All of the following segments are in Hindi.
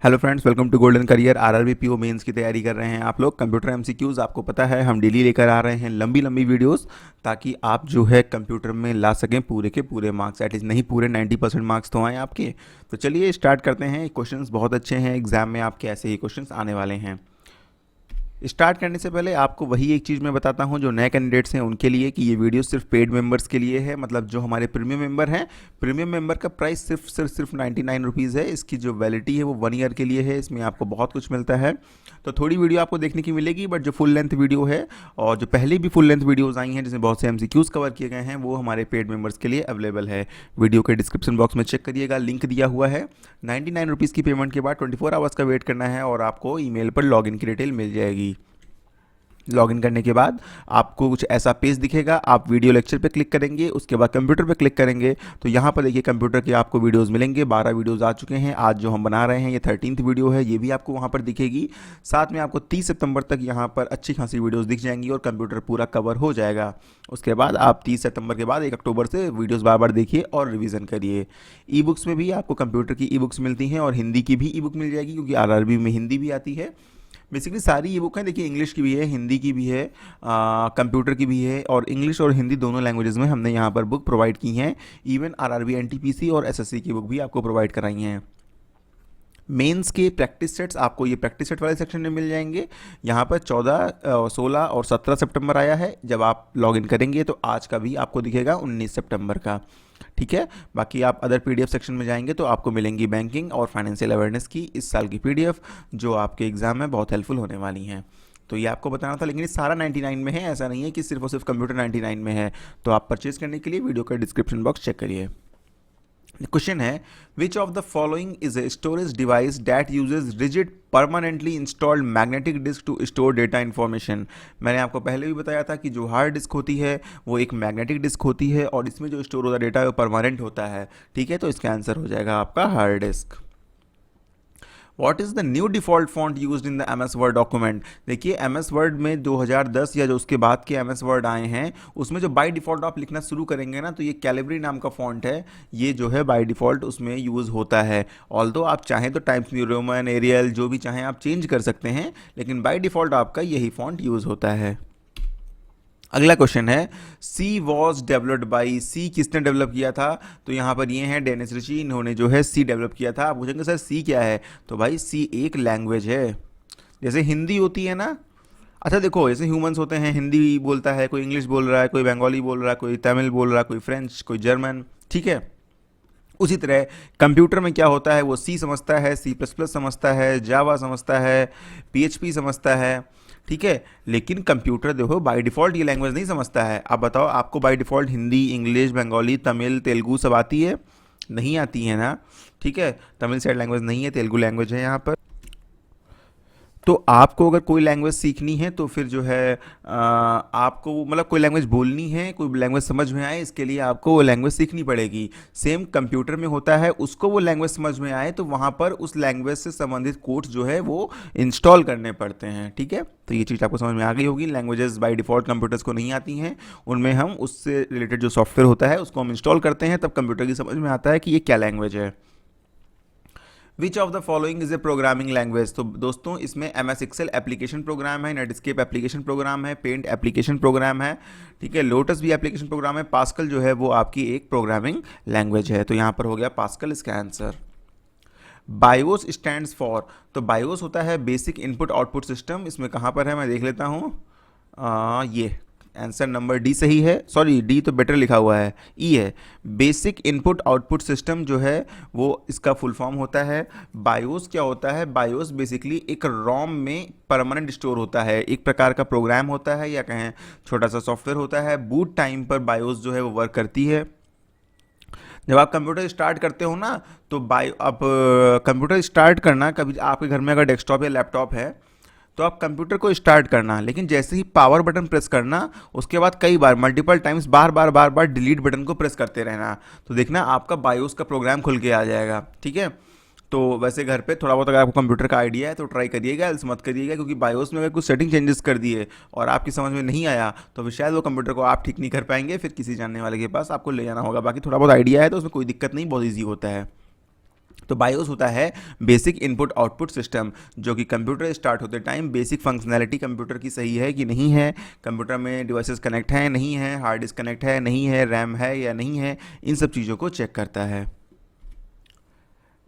Hello friends, welcome to golden career. RRB PO mains की तैयारी कर रहे हैं आप लोग। कंप्यूटर एमसीक्यूज आपको पता है हम डेली लेकर आ रहे हैं लंबी लंबी वीडियोस, ताकि आप जो है कंप्यूटर में ला सकें पूरे के पूरे मार्क्स। एटलीस्ट नहीं पूरे 90% मार्क्स तो आए आपके। तो चलिए स्टार्ट करते हैं। क्वेश्चंस बहुत अच्छे हैं, एग्जाम में आपके ऐसे ही क्वेश्चंस आने वाले हैं। स्टार्ट करने से पहले आपको वही एक चीज़ मैं बताता हूँ जो नए कैंडिडेट्स हैं उनके लिए, कि ये वीडियो सिर्फ पेड मेंबर्स के लिए है। मतलब जो हमारे प्रीमियम मेंबर हैं, प्रीमियम मेंबर का प्राइस सिर्फ 99 रुपीज़ है। इसकी जो वैलिडिटी है वो 1 ईयर के लिए है। इसमें आपको बहुत कुछ मिलता है। तो थोड़ी वीडियो आपको देखने की मिलेगी, बट जो फुल लेंथ वीडियो है और जो पहले भी फुल लेंथ वीडियोज़ आई हैं जिसमें बहुत से एमसीक्यूज़ कवर किए गए हैं, वो हमारे पेड मेंबर्स के लिए अवेलेबल है। वीडियो के डिस्क्रिप्शन बॉक्स में चेक करिएगा, लिंक दिया हुआ है। 99 रुपीज़ की पेमेंट के बाद 24 आवर्स का वेट करना है और आपको ईमेल पर लॉगिन की डिटेल मिल जाएगी। लॉगिन करने के बाद आपको कुछ ऐसा पेज दिखेगा। आप वीडियो लेक्चर पे क्लिक करेंगे, उसके बाद कंप्यूटर पे क्लिक करेंगे तो यहाँ पर देखिए कंप्यूटर के आपको वीडियोस मिलेंगे। 12 वीडियोस आ चुके हैं। आज जो हम बना रहे हैं ये 13th वीडियो है, ये भी आपको वहाँ पर दिखेगी। साथ में आपको 30 सितंबर तक यहाँ पर अच्छी खासी वीडियोस दिख जाएंगी और कंप्यूटर पूरा कवर हो जाएगा। उसके बाद आप 30 सितंबर के बाद 1 अक्टूबर से वीडियोस बार बार देखिए और रिवीजन करिए। ई बुक्स में भी आपको कंप्यूटर की ई बुक्स मिलती हैं और हिंदी की भी ई बुक मिल जाएगी, क्योंकि आरआरबी में हिंदी भी आती है। बेसिकली सारी ई बुक हैं, देखिए इंग्लिश की भी है, हिंदी की भी है, कंप्यूटर की भी है, और इंग्लिश और हिंदी दोनों लैंग्वेजेस में हमने यहाँ पर बुक प्रोवाइड की हैं। इवन आरआरबी एनटीपीसी और एसएससी की बुक भी आपको प्रोवाइड कराई हैं। मेंस के प्रैक्टिस सेट्स आपको ये प्रैक्टिस सेट वाले सेक्शन में मिल जाएंगे। यहाँ पर 14, 16 और 17 सितंबर आया है। जब आप लॉगिन करेंगे तो आज का भी आपको दिखेगा 19 सितंबर का। ठीक है। बाकी आप अदर पीडीएफ सेक्शन में जाएंगे तो आपको मिलेंगी बैंकिंग और फाइनेंशियल अवेयरनेस की इस साल की पीडीएफ, जो आपके एग्जाम में बहुत हेल्पफुल होने वाली हैं। तो ये आपको बताना था, लेकिन ये सारा 99 में है, ऐसा नहीं है कि सिर्फ और सिर्फ कंप्यूटर 99 में है। तो आप परचेज करने के लिए वीडियो का डिस्क्रिप्शन बॉक्स चेक करिए। क्वेश्चन है, which of the following is a storage device that uses rigid permanently installed magnetic disk to store data information. मैंने आपको पहले भी बताया था कि जो हार्ड डिस्क होती है वो एक मैग्नेटिक डिस्क होती है और इसमें जो स्टोर होता डेटा है वो परमानेंट होता है। ठीक है, तो इसका आंसर हो जाएगा आपका hard disk. What is the new default font used in the M S Word document. देखिए एम एस वर्ड में 2010 या जो उसके बाद के एम एस वर्ड आए हैं उसमें जो बाय डिफ़ॉल्ट आप लिखना शुरू करेंगे ना, तो ये कैलिब्री नाम का फॉन्ट है। ये जो है बाय डिफ़ॉल्ट उसमें यूज़ होता है। ऑल्दो आप चाहें तो टाइम्स न्यू रोमन, एरियल जो भी चाहें आप चेंज कर सकते हैं, लेकिन बाय डिफ़ॉल्ट आपका यही फॉन्ट यूज़ होता है। अगला क्वेश्चन है, सी वॉज डेवलप्ड बाई, सी किसने डेवलप किया था। तो यहाँ पर ये हैं डेनिस रिची, इन्होंने जो है सी डेवलप किया था। आप पूछेंगे सर सी क्या है, तो भाई सी एक लैंग्वेज है। जैसे हिंदी होती है ना, अच्छा देखो जैसे ह्यूमंस होते हैं, हिंदी बोलता है कोई, इंग्लिश बोल रहा है कोई, बंगाली बोल रहा है कोई, तमिल बोल रहा है कोई, फ्रेंच कोई, जर्मन। ठीक है, उसी तरह कंप्यूटर में क्या होता है, वो सी समझता है, सी प्लस प्लस समझता है, जावा समझता है, पीएचपी समझता है। ठीक है, लेकिन कंप्यूटर देखो बाय डिफ़ॉल्ट ये लैंग्वेज नहीं समझता है। आप बताओ, आपको by default Hindi, English, Bengali, Tamil, Telugu सब आती है? नहीं आती है ना। ठीक है, तमिल साइड लैंग्वेज नहीं है, तेलुगु लैंग्वेज है यहाँ पर। तो आपको अगर कोई लैंग्वेज सीखनी है तो फिर जो है आपको मतलब कोई लैंग्वेज बोलनी है, कोई लैंग्वेज समझ में आए, इसके लिए आपको वो लैंग्वेज सीखनी पड़ेगी। सेम कंप्यूटर में होता है, उसको वो लैंग्वेज समझ में आए तो वहाँ पर उस लैंग्वेज से संबंधित कोड्स जो है वो इंस्टॉल करने पड़ते हैं। ठीक है, तो ये चीज़ आपको समझ में आ गई होगी। लैंग्वेजेस बाय डिफ़ॉल्ट कंप्यूटर्स को नहीं आती हैं, उनमें हम उससे रिलेटेड जो सॉफ्टवेयर होता है उसको हम इंस्टॉल करते हैं, तब कंप्यूटर की समझ में आता है कि ये क्या लैंग्वेज है। Which of the following is a programming language. तो दोस्तों इसमें M S Excel application program है, नेटस्केप एप्लीकेशन प्रोग्राम है, पेंट एप्लीकेशन प्रोग्राम है। ठीक है, लोटस भी एप्लीकेशन प्रोग्राम है, पास्कल जो है वो आपकी एक प्रोग्रामिंग लैंग्वेज है। तो यहाँ पर हो गया पास्कल इसका आंसर। बायोस स्टैंड्स फॉर, तो बायोस होता है बेसिक इनपुट आउटपुट सिस्टम। इसमें कहाँ पर है मैं देख लेता हूँ। ये आंसर नंबर डी सही है, सॉरी डी तो बेटर लिखा हुआ है, ई है। बेसिक इनपुट आउटपुट सिस्टम जो है वो इसका फुल फॉर्म होता है। बायोस क्या होता है, बायोस बेसिकली एक रोम में परमानेंट स्टोर होता है, एक प्रकार का प्रोग्राम होता है या कहें छोटा सा सॉफ्टवेयर होता है। बूट टाइम पर बायोस जो है वो वर्क करती है। जब आप कंप्यूटर स्टार्ट करते हो ना, तो आप कंप्यूटर स्टार्ट करना, कभी आपके घर में अगर डेस्कटॉप या लैपटॉप है तो आप कंप्यूटर को स्टार्ट करना, लेकिन जैसे ही पावर बटन प्रेस करना उसके बाद कई बार मल्टीपल टाइम्स बार बार डिलीट बटन को प्रेस करते रहना, तो देखना आपका बायोस का प्रोग्राम खुल के आ जाएगा। ठीक है, तो वैसे घर पे थोड़ा बहुत अगर आपको कंप्यूटर का आइडिया है तो ट्राई करिएगा, एल्स मत करिएगा, क्योंकि बायोस में अगर कुछ सेटिंग चेंजेस कर दिए और आपकी समझ में नहीं आया तो फिर शायद वो कंप्यूटर को आप ठीक नहीं कर पाएंगे, फिर किसी जानने वाले के पास आपको ले जाना होगा। बाकी थोड़ा बहुत आइडिया है तो उसमें कोई दिक्कत नहीं, बहुत ईजी होता है। तो बायोस होता है बेसिक इनपुट आउटपुट सिस्टम, जो कि कंप्यूटर स्टार्ट होते टाइम बेसिक फंक्शनैलिटी कंप्यूटर की सही है कि नहीं है, कंप्यूटर में डिवाइसेस कनेक्ट हैं नहीं है, हार्ड डिस्क कनेक्ट है नहीं है, रैम है या नहीं है, इन सब चीज़ों को चेक करता है।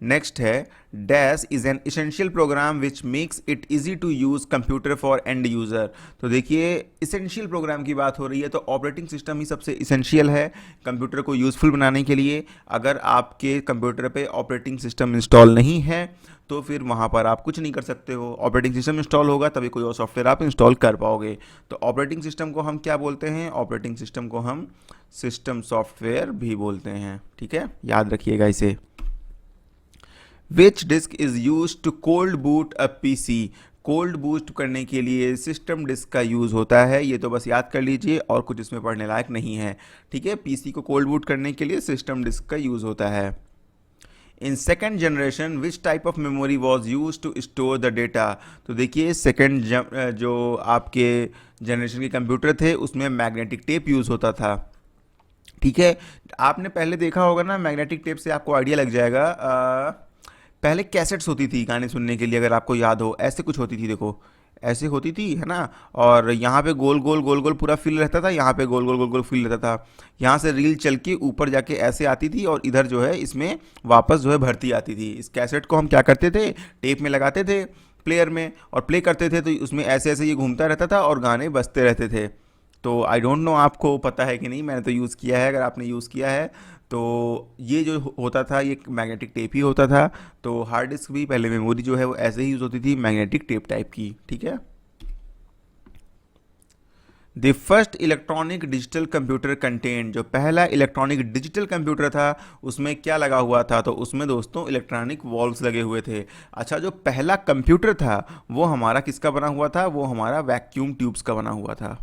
नेक्स्ट है dash is an essential program which makes it easy to use computer for end user. तो देखिए इसेंशियल प्रोग्राम की बात हो रही है, तो ऑपरेटिंग सिस्टम ही सबसे इसेंशियल है कंप्यूटर को यूज़फुल बनाने के लिए। अगर आपके कंप्यूटर पे ऑपरेटिंग सिस्टम इंस्टॉल नहीं है तो फिर वहाँ पर आप कुछ नहीं कर सकते हो। ऑपरेटिंग सिस्टम इंस्टॉल होगा तभी कोई और सॉफ्टवेयर आप इंस्टॉल कर पाओगे। तो ऑपरेटिंग सिस्टम को हम क्या बोलते हैं? ऑपरेटिंग सिस्टम को हम सिस्टम सॉफ्टवेयर भी बोलते हैं। ठीक है, याद रखिएगा इसे। Which disk is use to cold boot a PC. Cold boot करने के लिए सिस्टम डिस्क का यूज़ होता है, ये तो बस याद कर लीजिए और कुछ इसमें पढ़ने लायक नहीं है। ठीक है, पीसी को कोल्ड बूट करने के लिए सिस्टम डिस्क का यूज़ होता है। In second generation which type of memory was use to store the data. तो देखिए सेकेंड जो आपके जनरेशन के कंप्यूटर थे उसमें मैग्नेटिक टेप यूज़ होता था। ठीक है, आपने पहले देखा होगा ना, मैग्नेटिक टेप से आपको आइडिया लग जाएगा। पहले कैसेट्स होती थी गाने सुनने के लिए, अगर आपको याद हो ऐसे कुछ होती थी, देखो ऐसे होती थी है ना, और यहाँ पे गोल गोल गोल गोल पूरा फिल रहता था, यहाँ पे गोल गोल गोल गोल फिल रहता था, यहाँ से रील चल के ऊपर जाके ऐसे आती थी और इधर जो है इसमें वापस जो है भरती आती थी। इस कैसेट को हम क्या करते थे, टेप में लगाते थे प्लेयर में और प्ले करते थे, तो उसमें ऐसे ऐसे ये घूमता रहता था और गाने बजते रहते थे। तो आई डोंट नो आपको पता है कि नहीं, मैंने तो यूज़ किया है। अगर आपने यूज़ किया है तो ये जो होता था ये मैग्नेटिक टेप ही होता था। तो हार्ड डिस्क भी पहले मेमोरी जो है वो ऐसे ही यूज़ होती थी, मैग्नेटिक टेप टाइप की। ठीक है, the first electronic digital computer content, जो पहला इलेक्ट्रॉनिक डिजिटल कंप्यूटर था उसमें क्या लगा हुआ था? तो उसमें दोस्तों इलेक्ट्रॉनिक वॉल्व्स लगे हुए थे। अच्छा, जो पहला कंप्यूटर था वो हमारा किसका बना हुआ था? वो हमारा वैक्यूम ट्यूब्स का बना हुआ था।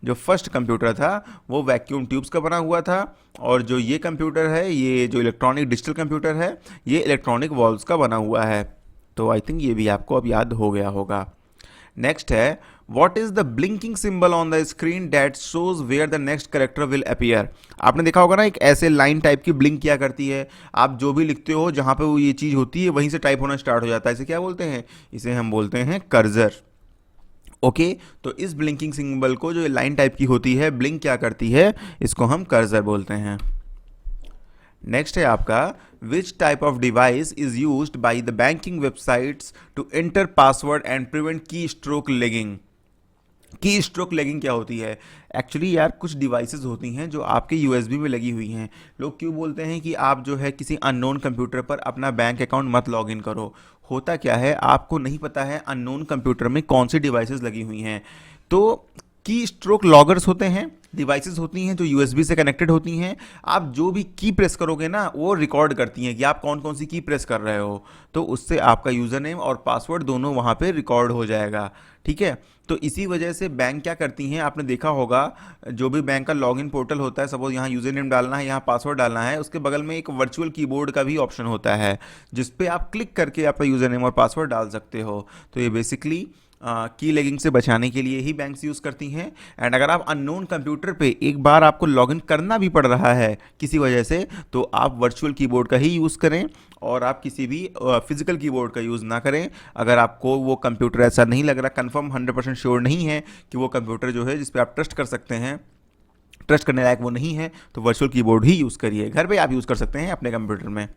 जो फर्स्ट कंप्यूटर था वो वैक्यूम ट्यूब्स का बना हुआ था, और जो ये कंप्यूटर है, ये जो इलेक्ट्रॉनिक डिजिटल कंप्यूटर है, ये इलेक्ट्रॉनिक वॉल्व्स का बना हुआ है। तो आई थिंक ये भी आपको अब याद हो गया होगा। नेक्स्ट है what is the blinking symbol on the screen that shows where the next character will appear. आपने देखा होगा ना, एक ऐसे लाइन टाइप की ब्लिंक किया करती है। आप जो भी लिखते हो जहाँ पे वो ये चीज़ होती है वहीं से टाइप होना स्टार्ट हो जाता है। इसे क्या बोलते हैं? इसे हम बोलते हैं कर्सर। ओके, तो इस ब्लिंकिंग सिंबल को, जो लाइन टाइप की होती है, ब्लिंक क्या करती है, इसको हम कर्सर बोलते हैं। नेक्स्ट है आपका which type of device is used by the banking websites to enter password and prevent keystroke logging. Keystroke logging क्या होती है? एक्चुअली यार कुछ डिवाइसेस होती हैं जो आपके यूएसबी में लगी हुई हैं। लोग क्यों बोलते हैं कि आप जो है किसी अननोन कंप्यूटर पर अपना बैंक अकाउंट मत लॉगिन करो? होता क्या है, आपको नहीं पता है अननोन कंप्यूटर में कौन सी डिवाइसेस लगी हुई हैं। तो की स्ट्रोक लॉगर्स होते हैं, डिवाइसेस होती हैं जो यूएसबी से कनेक्टेड होती हैं। आप जो भी की प्रेस करोगे ना वो रिकॉर्ड करती हैं कि आप कौन कौन सी की प्रेस कर रहे हो, तो उससे आपका यूज़र नेम और पासवर्ड दोनों वहाँ पे रिकॉर्ड हो जाएगा। ठीक है, तो इसी वजह से बैंक क्या करती हैं, आपने देखा होगा जो भी बैंक का लॉगिन पोर्टल होता है, सपोज यहाँ यूज़र नेम डालना है, यहाँ पासवर्ड डालना है, उसके बगल में एक वर्चुअल कीबोर्ड का भी ऑप्शन होता है जिस पे आप क्लिक करके आपका यूज़र नेम और पासवर्ड डाल सकते हो। तो ये बेसिकली की लेगिंग से बचाने के लिए ही बैंक्स यूज़ करती हैं। एंड अगर आप अननोन कंप्यूटर पे एक बार आपको लॉगिन करना भी पड़ रहा है किसी वजह से, तो आप वर्चुअल कीबोर्ड का ही यूज़ करें और आप किसी भी फिजिकल कीबोर्ड का यूज़ ना करें। अगर आपको वो कंप्यूटर ऐसा नहीं लग रहा, कंफर्म 100% श्योर नहीं है कि वो कंप्यूटर जो है जिस पे आप ट्रस्ट कर सकते हैं, ट्रस्ट करने लायक वो नहीं है, तो वर्चुअल कीबोर्ड ही यूज़ करिए। घर पे आप यूज़ कर सकते हैं अपने कंप्यूटर में।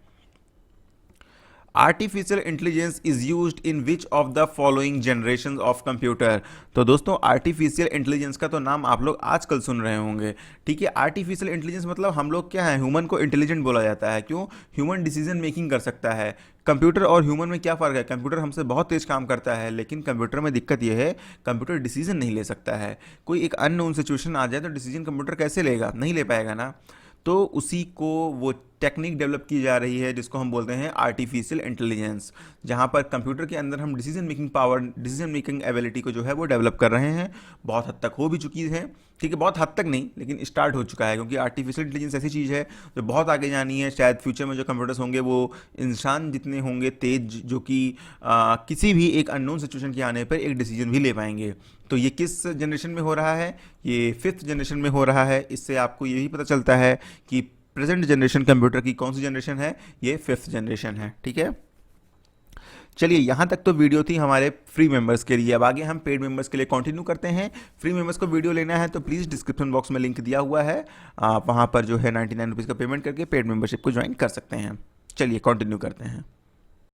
Artificial intelligence is used in which of the following generation of computer. तो दोस्तों आर्टिफिशियल इंटेलिजेंस का तो नाम आप लोग आजकल सुन रहे होंगे। ठीक है, आर्टिफिशियल इंटेलिजेंस मतलब हम लोग क्या है, ह्यूमन को इंटेलिजेंट बोला जाता है। क्यों? ह्यूमन डिसीजन मेकिंग कर सकता है। कंप्यूटर और ह्यूमन में क्या फ़र्क है? कंप्यूटर हमसे बहुत तेज़ काम करता है, लेकिन कंप्यूटर में दिक्कत यह है कंप्यूटर डिसीजन नहीं ले सकता है। कोई एक अननोन सिचुएशन आ जाए तो डिसीजन कंप्यूटर कैसे लेगा? नहीं ले पाएगा ना। तो उसी को वो टेक्निक डेवलप की जा रही है जिसको हम बोलते हैं आर्टिफिशियल इंटेलिजेंस, जहाँ पर कंप्यूटर के अंदर हम decision making power, decision making ability को जो है वो डेवलप कर रहे हैं। बहुत हद तक हो भी चुकी है। ठीक है, बहुत हद तक नहीं लेकिन स्टार्ट हो चुका है, क्योंकि आर्टिफिशियल इंटेलिजेंस ऐसी चीज़ है जो बहुत आगे जानी है। शायद फ्यूचर में जो कंप्यूटर्स होंगे वो इंसान जितने होंगे तेज, जो कि किसी भी एक अननोन सिचुएशन के आने पर एक डिसीजन भी ले पाएंगे। तो ये किस जनरेशन में हो रहा है? ये 5th जनरेशन में हो रहा है। इससे आपको ये भी पता चलता है कि प्रेजेंट जनरेशन कंप्यूटर की कौन सी जनरेशन है, ये 5th जनरेशन है। ठीक है, चलिए यहाँ तक तो वीडियो थी हमारे फ्री मेंबर्स के लिए। अब आगे हम पेड मेंबर्स के लिए कंटिन्यू करते हैं। फ्री मेंबर्स को वीडियो लेना है तो प्लीज़ डिस्क्रिप्शन बॉक्स में लिंक दिया हुआ है, आप वहाँ पर जो है 99 रुपीज़ का पेमेंट करके पेड मेंबरशिप को ज्वाइन कर सकते हैं। चलिए कंटिन्यू करते हैं।